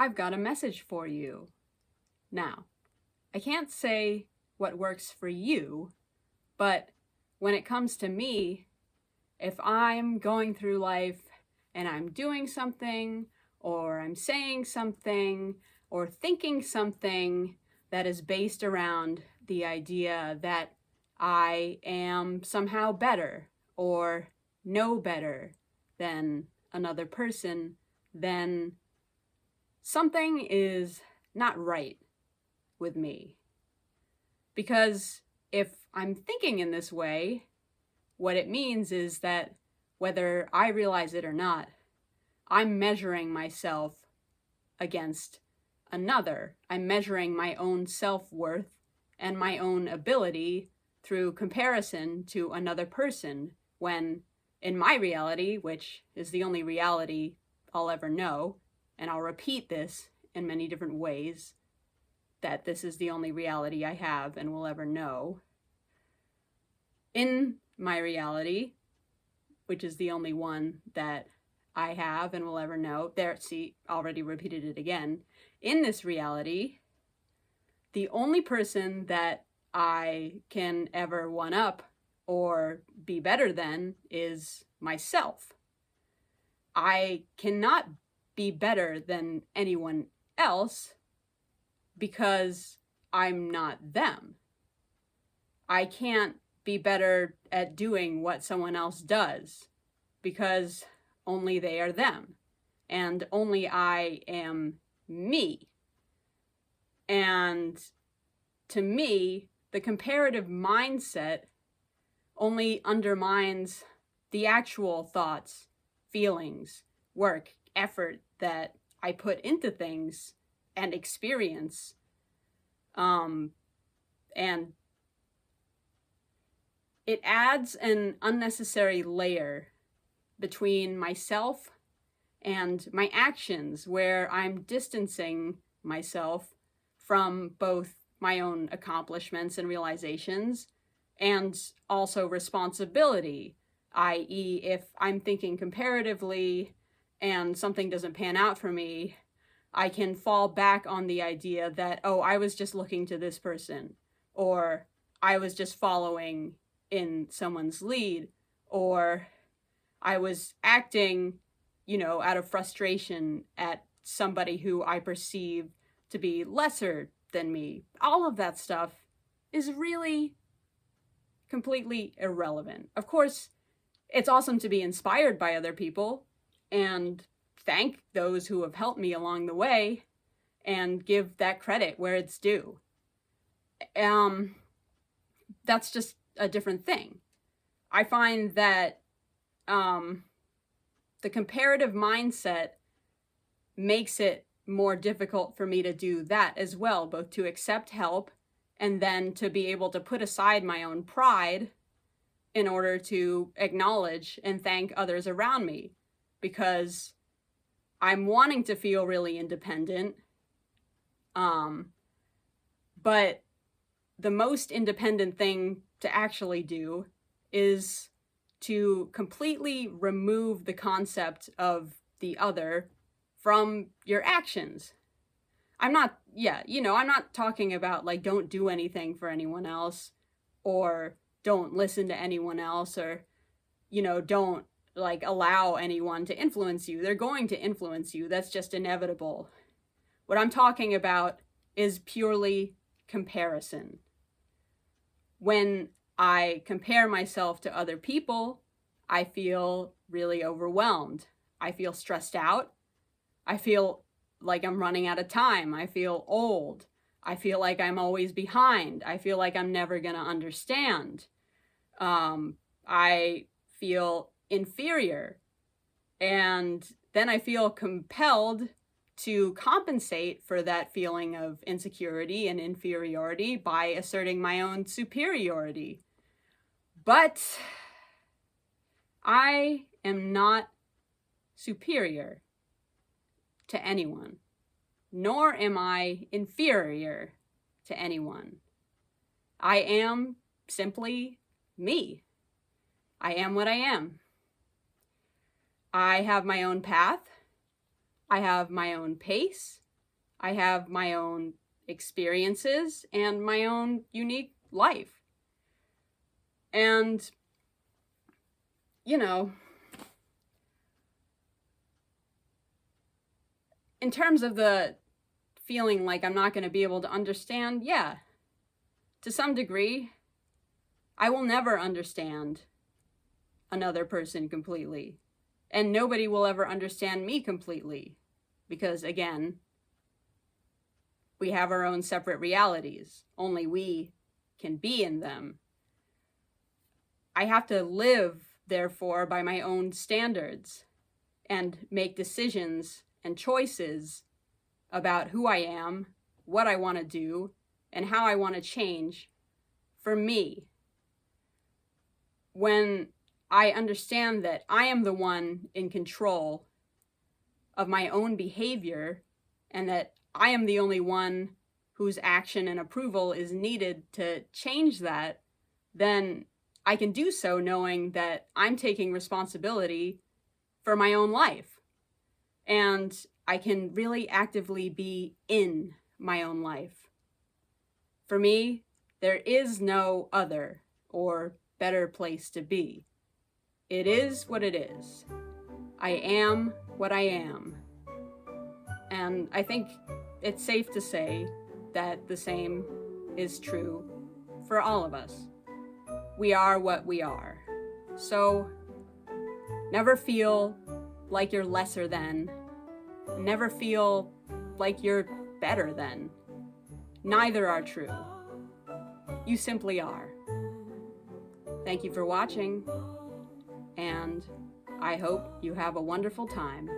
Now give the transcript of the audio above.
I've got a message for you. Now, I can't say what works for you, but when it comes to me, if I'm going through life and I'm doing something, or I'm saying something, or thinking something that is based around the idea that I am somehow better or know better than another person, then something is not right with me. Because if I'm thinking in this way, what it means is that whether I realize it or not, I'm measuring myself against another. I'm measuring my own self-worth and my own ability through comparison to another person, when in my reality, which is the only reality I'll ever know, and I'll repeat this in many different ways, that this is the only reality I have and will ever know. In my reality, which is the only one that I have and will ever know, there, see, already repeated it again. In this reality, the only person that I can ever one up or be better than is myself. I cannot be better than anyone else because I'm not them. I can't be better at doing what someone else does because only they are them, and only I am me. And to me, the comparative mindset only undermines the actual thoughts, feelings, work, effort that I put into things and experience. And it adds an unnecessary layer between myself and my actions, where I'm distancing myself from both my own accomplishments and realizations, and also responsibility, i.e., if I'm thinking comparatively and something doesn't pan out for me, I can fall back on the idea that, oh, I was just looking to this person, or I was just following in someone's lead, or I was acting, out of frustration at somebody who I perceive to be lesser than me. All of that stuff is really completely irrelevant. Of course, it's awesome to be inspired by other people and thank those who have helped me along the way and give that credit where it's due. That's just a different thing. I find that the comparative mindset makes it more difficult for me to do that as well, both to accept help and then to be able to put aside my own pride in order to acknowledge and thank others around me, because I'm wanting to feel really independent. But the most independent thing to actually do is to completely remove the concept of the other from your actions. I'm not talking about like don't do anything for anyone else, or don't listen to anyone else, or, don't like allow anyone to influence you. They're going to influence you. That's just inevitable. What I'm talking about is purely comparison. When I compare myself to other people, I feel really overwhelmed. I feel stressed out. I feel like I'm running out of time. I feel old. I feel like I'm always behind. I feel like I'm never going to understand. I feel inferior. And then I feel compelled to compensate for that feeling of insecurity and inferiority by asserting my own superiority. But I am not superior to anyone, nor am I inferior to anyone. I am simply me. I am what I am. I have my own path. I have my own pace. I have my own experiences and my own unique life. And, you know, in terms of the feeling like I'm not going to be able to understand, yeah, to some degree, I will never understand another person completely. And nobody will ever understand me completely. Because, again, we have our own separate realities. Only we can be in them. I have to live, therefore, by my own standards and make decisions and choices about who I am, what I want to do, and how I want to change for me. When I understand that I am the one in control of my own behavior and that I am the only one whose action and approval is needed to change that, then I can do so knowing that I'm taking responsibility for my own life. And I can really actively be in my own life. For me, there is no other or better place to be. It is what it is. I am what I am. And I think it's safe to say that the same is true for all of us. We are what we are. So never feel like you're lesser than. Never feel like you're better than. Neither are true. You simply are. Thank you for watching, and I hope you have a wonderful time.